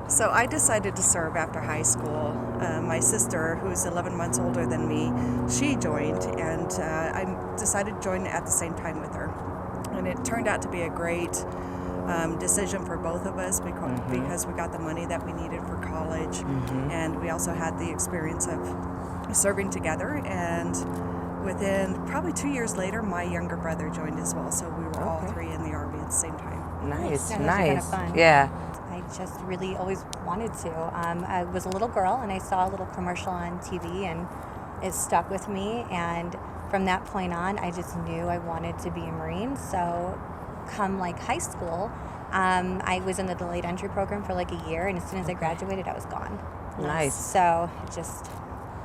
So I decided to serve after high school. My sister, who's 11 months older than me, she joined, and I decided to join at the same time with her. And it turned out to be a great decision for both of us because we got the money that we needed for college, and we also had the experience of serving together. And within probably 2 years later, my younger brother joined as well, so we were all three in the Army at the same time. Nice, Yeah, nice. kind of fun. Yeah. I just really always wanted to. I was a little girl and I saw a little commercial on TV and it stuck with me. And from that point on, I just knew I wanted to be a Marine. So come like high school, I was in the delayed entry program for like a year. And as soon as I graduated, I was gone. Nice. So just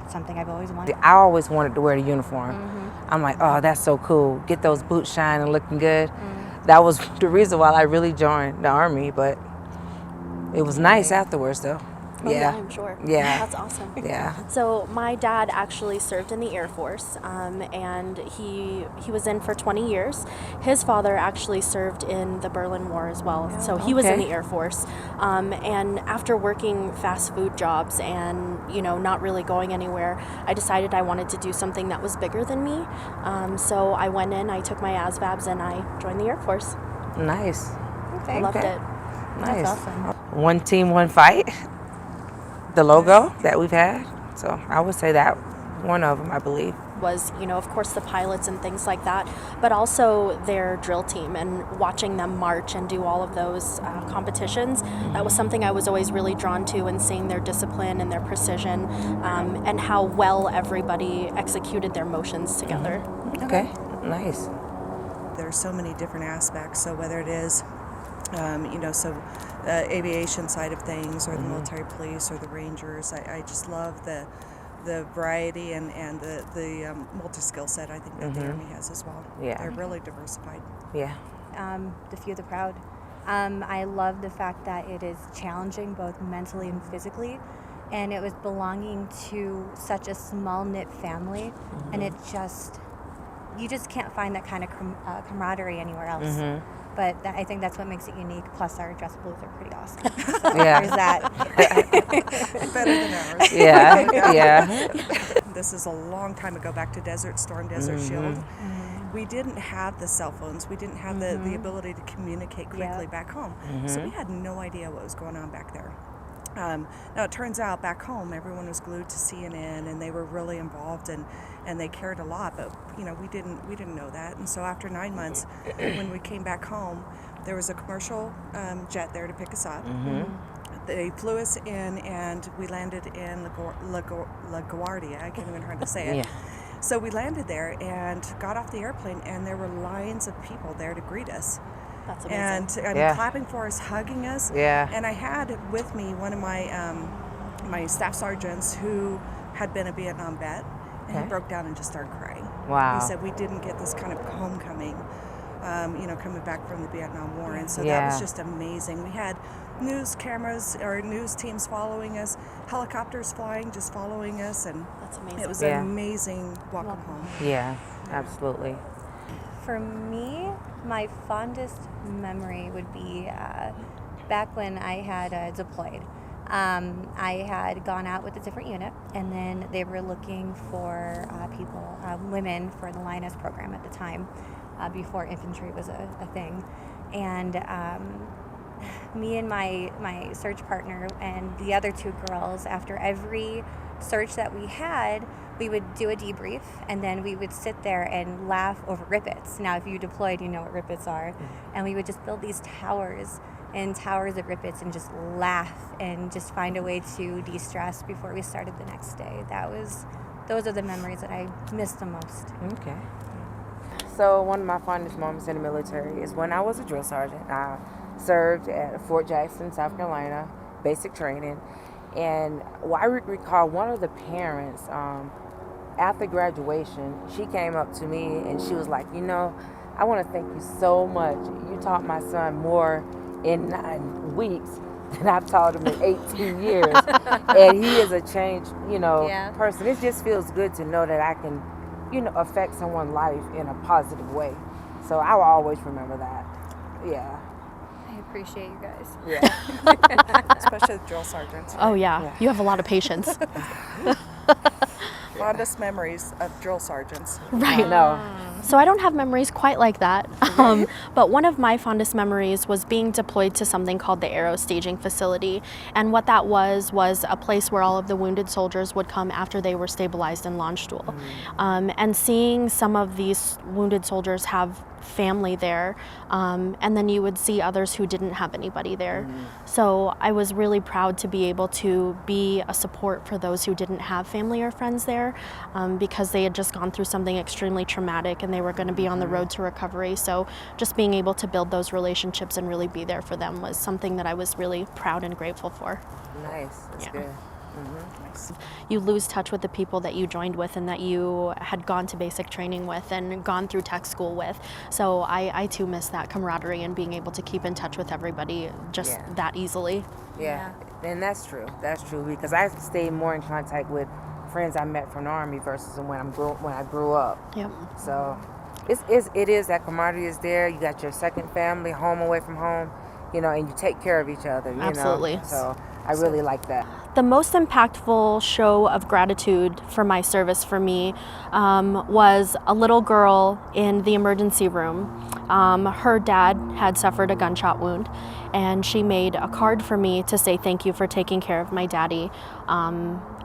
something I've always wanted. I always wanted to wear the uniform. I'm like, oh, that's so cool. Get those boots shining, looking good. That was the reason why I really joined the Army, but it was nice afterwards, though. Oh, yeah, I'm sure. Yeah. That's awesome. Yeah. So my dad actually served in the Air Force, and he was in for 20 years. His father actually served in the Berlin War as well, so he was in the Air Force. And after working fast food jobs and, not really going anywhere, I decided I wanted to do something that was bigger than me. So I went in, I took my ASVABs, and I joined the Air Force. Nice. I loved it. Nice. That's awesome. One team, one fight. The logo that we've had. So I would say that one of them, I believe. Was, of course, the pilots and things like that, but also their drill team and watching them march and do all of those competitions. That was something I was always really drawn to, and seeing their discipline and their precision, and how well everybody executed their motions together. Okay, nice. There's so many different aspects. So whether it is, aviation side of things, or the military police, or the Rangers, I just love the variety and the multi-skill set I think that the Army has as well. Yeah. They're really diversified. Yeah. The few, the proud. I love the fact that it is challenging both mentally and physically, and it was belonging to such a small-knit family, and you just can't find that kind of camaraderie anywhere else. But I think that's what makes it unique. Plus, our dress blues are pretty awesome. So there's that. Better than ours. Yeah. This is a long time ago, back to Desert Storm, Desert Shield. We didn't have the cell phones. We didn't have the ability to communicate quickly back home. So we had no idea what was going on back there. Now, it turns out back home, everyone was glued to CNN, and they were really involved, and they cared a lot, but we didn't know that. And so after 9 months, when we came back home, there was a commercial jet there to pick us up. They flew us in, and we landed in LaGuardia. I can't even hardly say it. So we landed there and got off the airplane, and there were lines of people there to greet us. That's amazing. And clapping for us, hugging us. Yeah. And I had with me one of my staff sergeants who had been a Vietnam vet, and he broke down and just started crying. Wow. He said we didn't get this kind of homecoming, coming back from the Vietnam War, and so that was just amazing. We had news cameras or news teams following us, helicopters flying, just following us, and That's amazing. it was an amazing welcome home. Yeah, absolutely. For me, my fondest memory would be back when I had deployed. I had gone out with a different unit, and then they were looking for women for the Lioness program at the time, before infantry was a thing. And me and my search partner and the other two girls, after every search that we had, we would do a debrief, and then we would sit there and laugh over rippets. Now, if you deployed, you know what rippets are. And we would just build these towers and towers of rippets and just laugh and just find a way to de-stress before we started the next day. Those are the memories that I miss the most. Okay. So one of my fondest moments in the military is when I was a drill sergeant. I served at Fort Jackson, South Carolina, basic training. And I recall one of the parents, after graduation, she came up to me and she was like, I want to thank you so much. You taught my son more in 9 weeks than I've taught him in 18 years. And he is a changed, person. It just feels good to know that I can, affect someone's life in a positive way. So I will always remember that. Yeah. I appreciate you guys. Yeah. especially the drill sergeants. Oh yeah, you have a lot of patience. Fondest memories of drill sergeants. Right. No. So I don't have memories quite like that. But one of my fondest memories was being deployed to something called the Aero Staging Facility. And what that was a place where all of the wounded soldiers would come after they were stabilized in launch stool. And seeing some of these wounded soldiers have family there, and then you would see others who didn't have anybody there. So I was really proud to be able to be a support for those who didn't have family or friends there, because they had just gone through something extremely traumatic and they were going to be on the road to recovery. So just being able to build those relationships and really be there for them was something that I was really proud and grateful for. Nice. That's good. You lose touch with the people that you joined with and that you had gone to basic training with and gone through tech school with. So I too miss that camaraderie and being able to keep in touch with everybody just that easily. Yeah. And that's true. That's true, because I stayed more in contact with friends I met from the Army versus when I grew up. Yep. So it is that camaraderie is there. You got your second family, home away from home, and you take care of each other. Absolutely. So I really like that. The most impactful show of gratitude for my service for me was a little girl in the emergency room. Her dad had suffered a gunshot wound, and she made a card for me to say thank you for taking care of my daddy.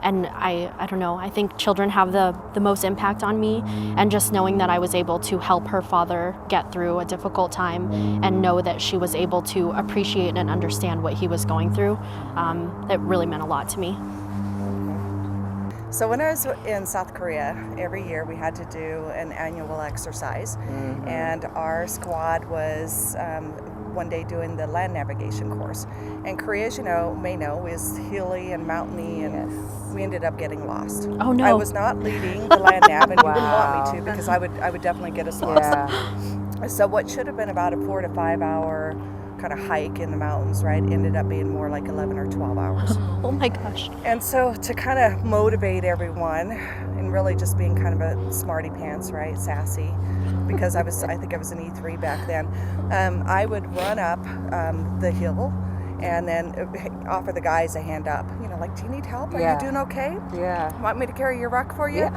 And I don't know, I think children have the most impact on me, and just knowing that I was able to help her father get through a difficult time and know that she was able to appreciate and understand what he was going through, it really meant a lot to me. So when I was in South Korea, every year we had to do an annual exercise, and our squad was one day doing the land navigation course. And Korea, as you may know, is hilly and mountainy, and we ended up getting lost. Oh no! I was not leading the land nav, and you wouldn't want me to, because I would definitely get us lost. So what should have been about a 4 to 5 hour kind of hike in the mountains, right, ended up being more like 11 or 12 hours. Oh my gosh. And so to kind of motivate everyone, and really just being kind of a smarty pants, right, sassy, because I think I was an E3 back then, I would run up the hill and then offer the guys a hand up, like, do you need help? Are you doing okay? Want me to carry your rock for you?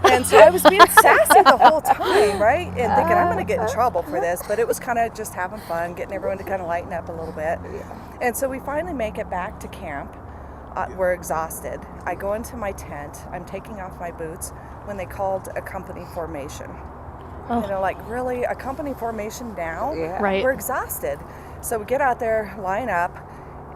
And so I was being sassy the whole time, right? And thinking, I'm going to get in trouble for this. But it was kind of just having fun, getting everyone to kind of lighten up a little bit. And so we finally make it back to camp. We're exhausted. I go into my tent. I'm taking off my boots when they called a company formation. Like, really? A company formation now? Right. We're exhausted. So we get out there, line up,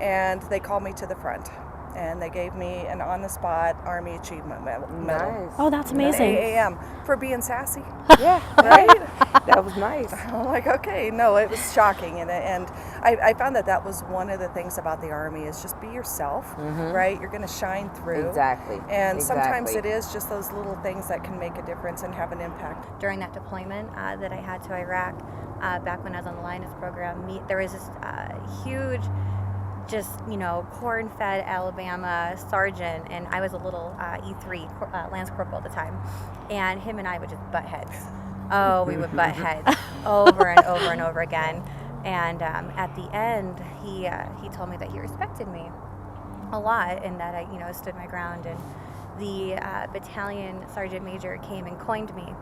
and they call me to the front. And they gave me an on-the-spot Army Achievement Medal. Nice. Oh, that's amazing. At 8 a.m. for being sassy. Right? That was nice. I'm like, okay, no, it was shocking. And I found that was one of the things about the Army is just be yourself, right? You're going to shine through. Exactly. And sometimes it is just those little things that can make a difference and have an impact. During that deployment that I had to Iraq, back when I was on the Linus program, there was this huge, just, corn-fed Alabama sergeant, and I was a little E3 Lance Corporal at the time, and him and I would just butt heads. Oh, we would butt heads over and over and over again. And at the end, he told me that he respected me a lot, and that I, stood my ground. And the battalion sergeant major came and coined me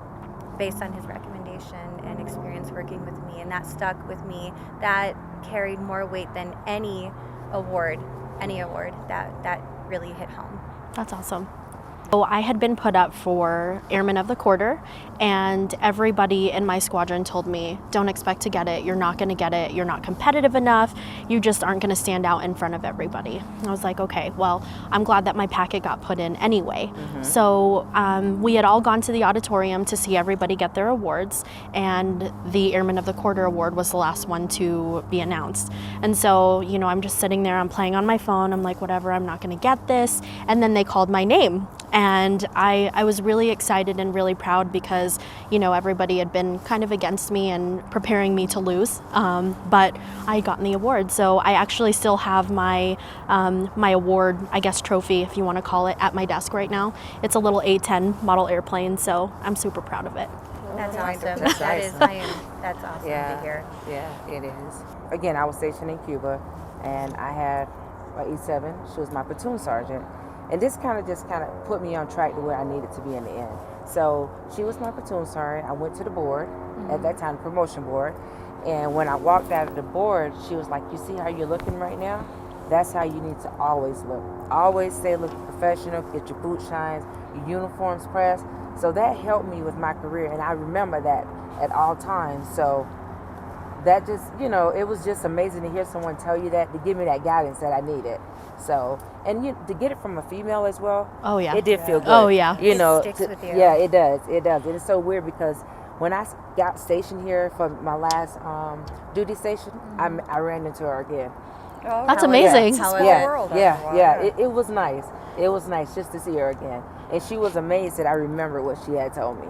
based on his recommendation and experience working with me, and that stuck with me. That carried more weight than any award that really hit home. That's awesome. So I had been put up for Airman of the Quarter, and everybody in my squadron told me, don't expect to get it, you're not going to get it, you're not competitive enough, you just aren't going to stand out in front of everybody. I was like, okay, well, I'm glad that my packet got put in anyway. So we had all gone to the auditorium to see everybody get their awards, and the Airman of the Quarter award was the last one to be announced. And so, I'm just sitting there, I'm playing on my phone, I'm like, whatever, I'm not going to get this. And then they called my name. And I was really excited and really proud because, everybody had been kind of against me and preparing me to lose. But I had gotten the award. So I actually still have my my award, I guess, trophy, if you want to call it, at my desk right now. It's a little A-10 model airplane, so I'm super proud of it. That's awesome. That's That's awesome to hear. Yeah, it is. Again, I was stationed in Cuba, and I had my E7. She was my platoon sergeant. And this kind of put me on track to where I needed to be in the end. So she was my platoon sergeant. I went to the board, at that time, the promotion board. And when I walked out of the board, she was like, you see how you're looking right now? That's how you need to always look. Always stay looking professional, get your boot shines, your uniforms pressed. So that helped me with my career, and I remember that at all times. So that just, it was just amazing to hear someone tell you that, to give me that guidance that I needed. So, and to get it from a female as well. Oh, yeah. It did feel good. Oh, yeah. It sticks with you. Yeah, it does. It does. And it's so weird because when I got stationed here for my last duty station, I ran into her again. Oh, That's amazing. Small world. Yeah. It was nice. It was nice just to see her again. And she was amazed that I remembered what she had told me.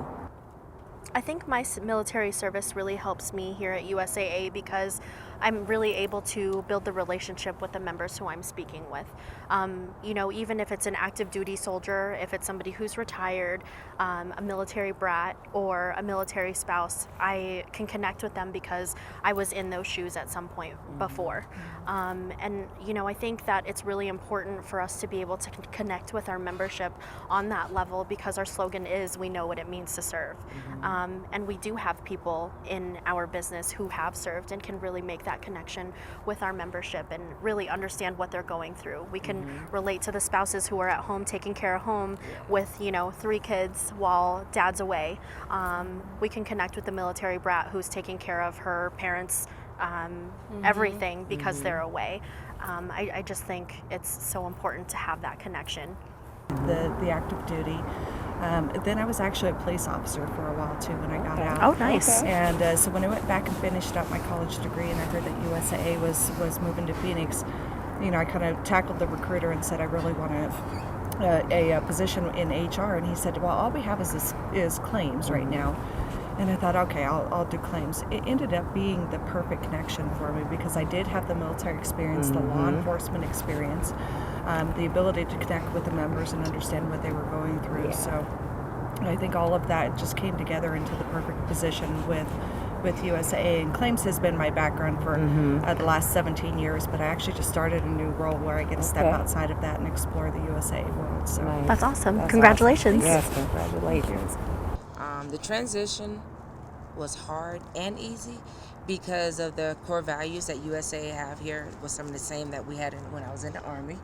I think my military service really helps me here at USAA because I'm really able to build the relationship with the members who I'm speaking with. Even if it's an active duty soldier, if it's somebody who's retired, a military brat, or a military spouse, I can connect with them because I was in those shoes at some point before. I think that it's really important for us to be able to connect with our membership on that level because our slogan is, we know what it means to serve. And we do have people in our business who have served and can really make that connection with our membership and really understand what they're going through. We can relate to the spouses who are at home taking care of home with 3 kids while dad's away. We can connect with the military brat who's taking care of her parents' everything because they're away. I just think it's so important to have that connection. The active duty. Then I was actually a police officer for a while too when I got out. Oh, nice. Okay. And so when I went back and finished up my college degree and I heard that USAA was moving to Phoenix, I kind of tackled the recruiter and said I really want a position in HR, and he said, well, all we have is claims right now. And I thought, okay, I'll do claims. It ended up being the perfect connection for me because I did have the military experience, the law enforcement experience, the ability to connect with the members and understand what they were going through. So I think all of that just came together into the perfect position with USAA. And claims has been my background for the last 17 years, but I actually just started a new role where I get to step outside of that and explore the USAA world. So That's awesome. Congratulations. Awesome. Yes, congratulations. The transition was hard and easy because of the core values that USAA have here was some of the same that we had when I was in the Army.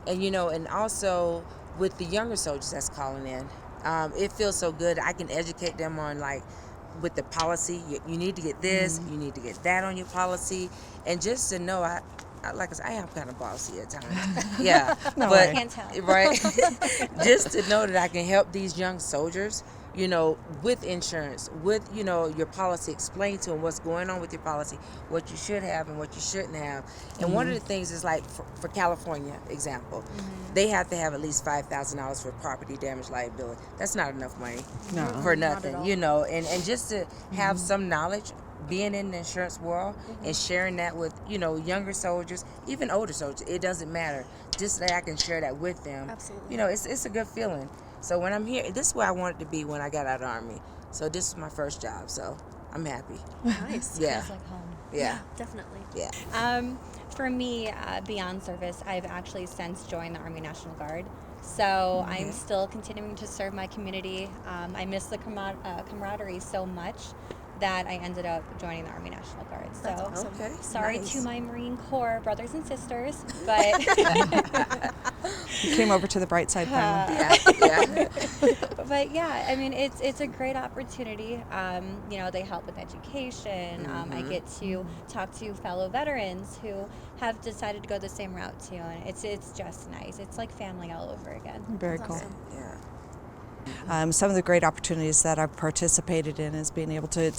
And and also with the younger soldiers that's calling in, it feels so good. I can educate them on with the policy, you need to get this, you need to get that on your policy, and just to know I am kind of bossy at times. Yeah, No, but I can't tell. Right, just to know that I can help these young soldiers, with insurance, with your policy, explain to them what's going on with your policy, what you should have and what you shouldn't have. And one of the things is for California example, they have to have at least $5,000 for property damage liability. That's not enough money for nothing, and just to have some knowledge being in the insurance world and sharing that with younger soldiers, even older soldiers, it doesn't matter, just that I can share that with them. Absolutely. It's a good feeling. So when I'm here, this is where I wanted to be when I got out of the Army. So this is my first job, so I'm happy. Nice. Yeah. Feels like home. Yeah. Definitely. Yeah. For me, beyond service, I've actually since joined the Army National Guard. So I'm still continuing to serve my community. I miss the camaraderie so much that I ended up joining the Army National Guard. So Okay. sorry Nice. to my Marine Corps brothers and sisters, but you came over to the bright side finally. Yeah. but yeah, I mean it's a great opportunity. They help with education. I get to talk to fellow veterans who have decided to go the same route too, and it's just nice. It's like family all over again. Very cool. Awesome. Yeah. Some of the great opportunities that I've participated in is being able to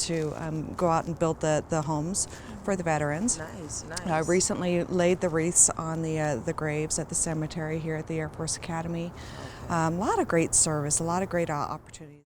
go out and build the homes for the veterans. Nice. I recently laid the wreaths on the graves at the cemetery here at the Air Force Academy. A lot of great service, a lot of great opportunities.